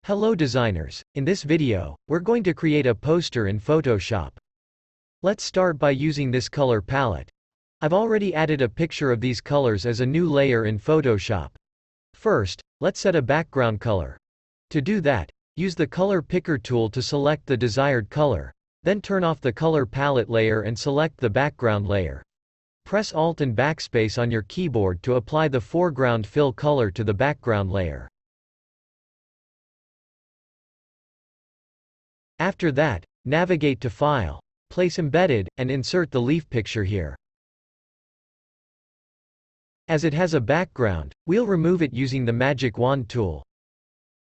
Hello designers, in this video, we're going to create a poster in Photoshop. Let's start by using this color palette. I've already added a picture of these colors as a new layer in Photoshop. First, let's set a background color. To do that, use the color picker tool to select the desired color. Then turn off the color palette layer and select the background layer. Press Alt and Backspace on your keyboard to apply the foreground fill color to the background layer. After that, navigate to File, Place Embedded, and insert the leaf picture here. As it has a background, we'll remove it using the Magic Wand tool.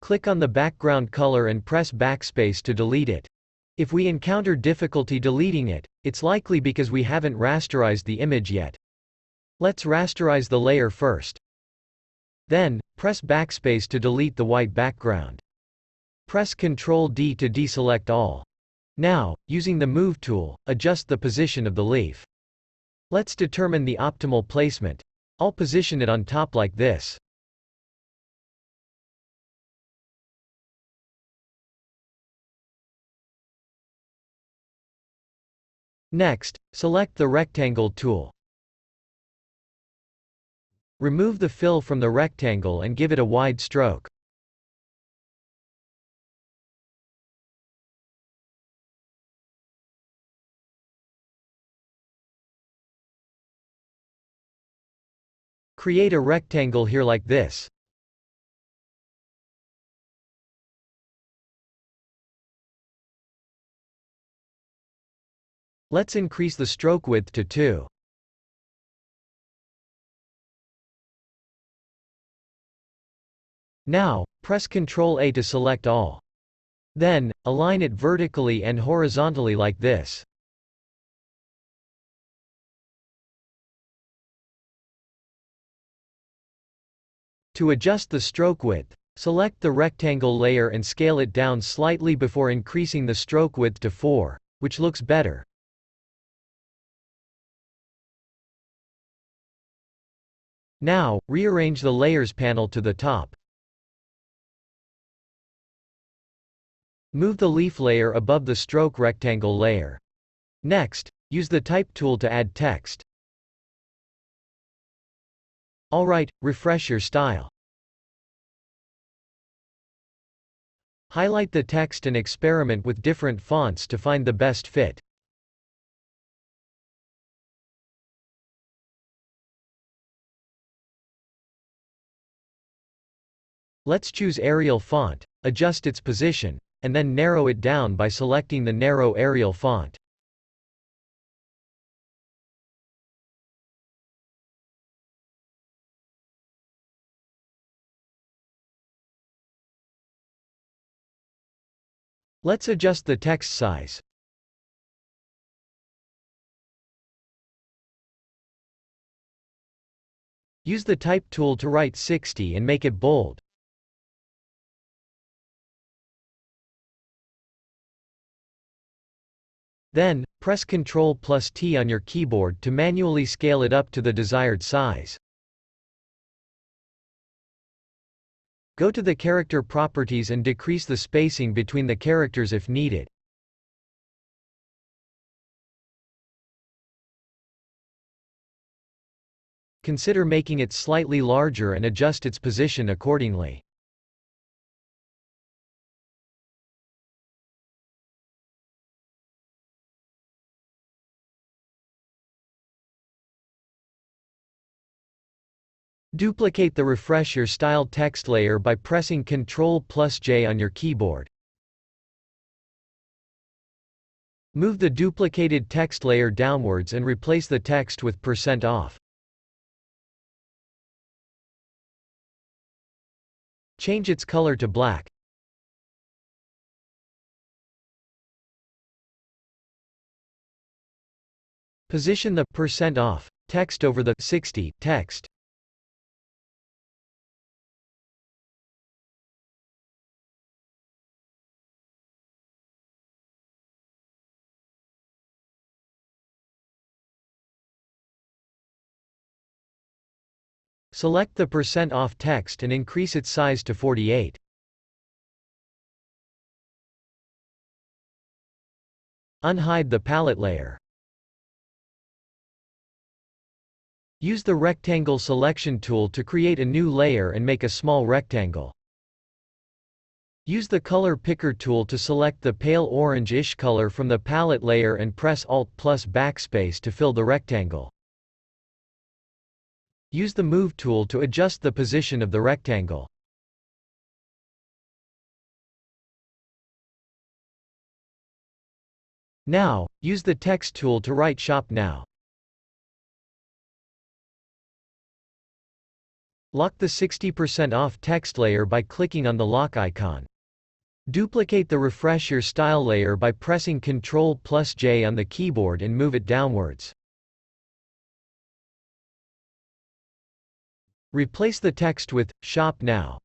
Click on the background color and press Backspace to delete it. If we encounter difficulty deleting it, it's likely because we haven't rasterized the image yet. Let's rasterize the layer first. Then, press Backspace to delete the white background. Press Ctrl D to deselect all. Now, using the Move tool, adjust the position of the leaf. Let's determine the optimal placement. I'll position it on top like this. Next, select the Rectangle tool. Remove the fill from the rectangle and give it a wide stroke. Create a rectangle here like this. Let's increase the stroke width to 2. Now, press Ctrl A to select all. Then, align it vertically and horizontally like this. To adjust the stroke width, select the rectangle layer and scale it down slightly before increasing the stroke width to 4, which looks better. Now, rearrange the Layers panel to the top. Move the leaf layer above the stroke rectangle layer. Next, use the Type tool to add text. Alright, refresh your style. Highlight the text and experiment with different fonts to find the best fit. Let's choose Arial font, adjust its position, and then narrow it down by selecting the Narrow Arial font. Let's adjust the text size. Use the Type tool to write 60 and make it bold. Then, press Ctrl+T on your keyboard to manually scale it up to the desired size. Go to the character properties and decrease the spacing between the characters if needed. Consider making it slightly larger and adjust its position accordingly. Duplicate the Refresh Your Style text layer by pressing Ctrl+J on your keyboard. Move the duplicated text layer downwards and replace the text with %off. Change its color to black. Position the %off text over the 60 text. Select the % off text and increase its size to 48. Unhide the palette layer. Use the rectangle selection tool to create a new layer and make a small rectangle. Use the color picker tool to select the pale orange-ish color from the palette layer and press Alt plus backspace to fill the rectangle. Use the Move tool to adjust the position of the rectangle. Now, use the Text tool to write Shop Now. Lock the 60% off text layer by clicking on the lock icon. Duplicate the Refresh Your Style layer by pressing Ctrl plus J on the keyboard and move it downwards. Replace the text with Shop Now.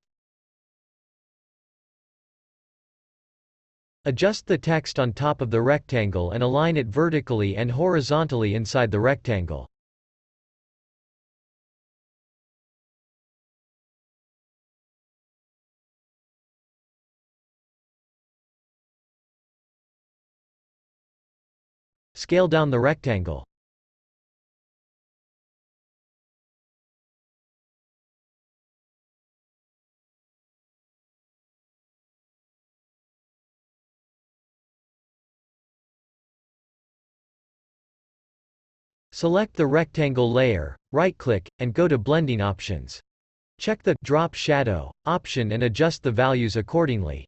Adjust the text on top of the rectangle and align it vertically and horizontally inside the rectangle. Scale down the rectangle. Select the rectangle layer, right-click, and go to Blending Options. Check the Drop Shadow option and adjust the values accordingly.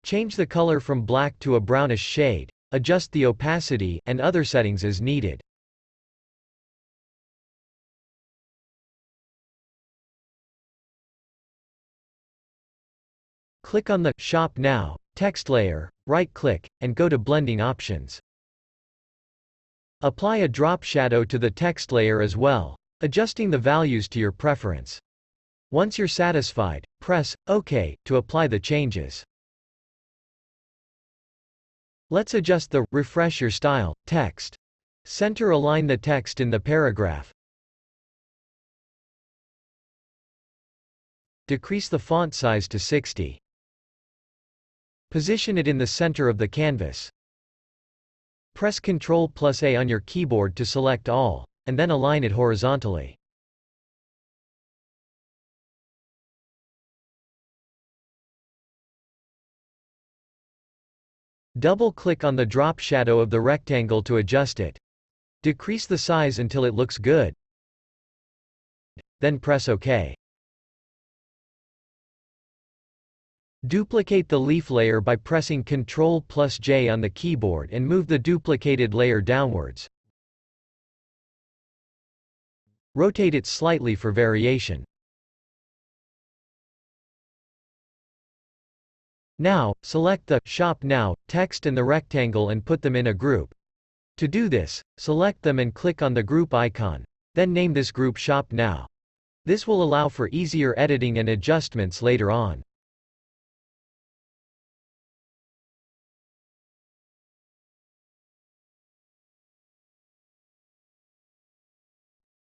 Change the color from black to a brownish shade, adjust the opacity, and other settings as needed. Click on the Shop Now text layer, right-click, and go to Blending Options. Apply a drop shadow to the text layer as well, adjusting the values to your preference. Once you're satisfied, press OK to apply the changes. Let's adjust the Refresh Your Style text. Center align the text in the paragraph. Decrease the font size to 60. Position it in the center of the canvas. Press Ctrl plus A on your keyboard to select all, and then align it horizontally. Double-click on the drop shadow of the rectangle to adjust it. Decrease the size until it looks good. Then press OK. Duplicate the leaf layer by pressing Ctrl plus J on the keyboard and move the duplicated layer downwards. Rotate it slightly for variation. Now, select the Shop Now text and the rectangle and put them in a group. To do this, select them and click on the group icon. Then name this group Shop Now. This will allow for easier editing and adjustments later on.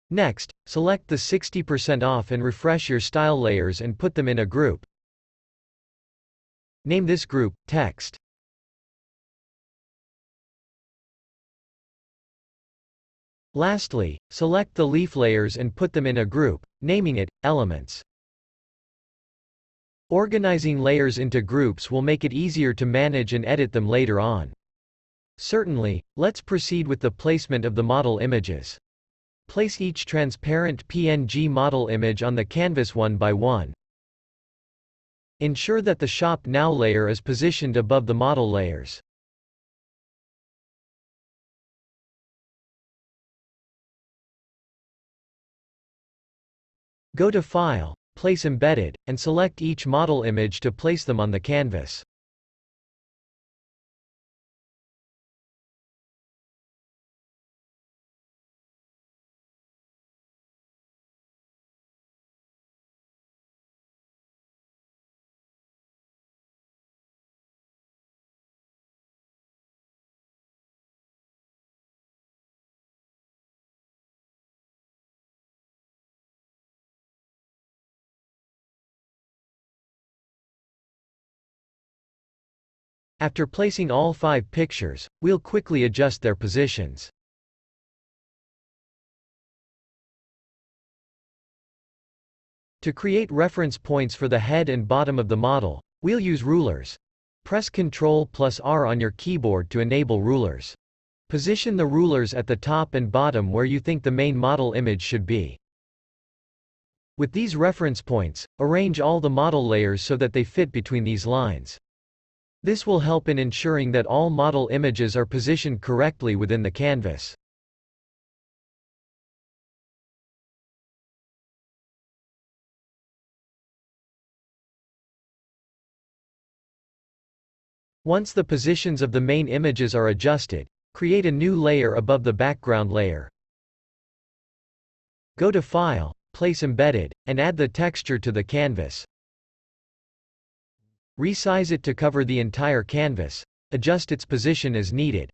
Next, select the 60% off and refresh your style layers and put them in a group. Name this group Text. Lastly, select the leaf layers and put them in a group, naming it Elements. Organizing layers into groups will make it easier to manage and edit them later on. Certainly, let's proceed with the placement of the model images. Place each transparent PNG model image on the canvas one by one. Ensure that the Shop Now layer is positioned above the model layers. Go to File, Place Embedded, and select each model image to place them on the canvas. After placing all 5 pictures, we'll quickly adjust their positions. To create reference points for the head and bottom of the model, we'll use rulers. Press Ctrl+R on your keyboard to enable rulers. Position the rulers at the top and bottom where you think the main model image should be. With these reference points, arrange all the model layers so that they fit between these lines. This will help in ensuring that all model images are positioned correctly within the canvas. Once the positions of the main images are adjusted, create a new layer above the background layer. Go to File, Place Embedded, and add the texture to the canvas. Resize it to cover the entire canvas. Adjust its position as needed.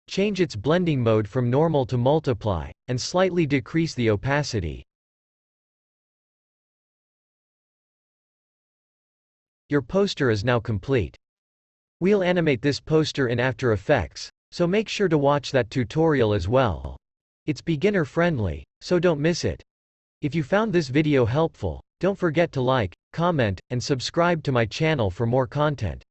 Change its blending mode from normal to multiply, and slightly decrease the opacity. Your poster is now complete. We'll animate this poster in After Effects, so make sure to watch that tutorial as well. It's beginner friendly, so don't miss it. If you found this video helpful, don't forget to like, comment, and subscribe to my channel for more content.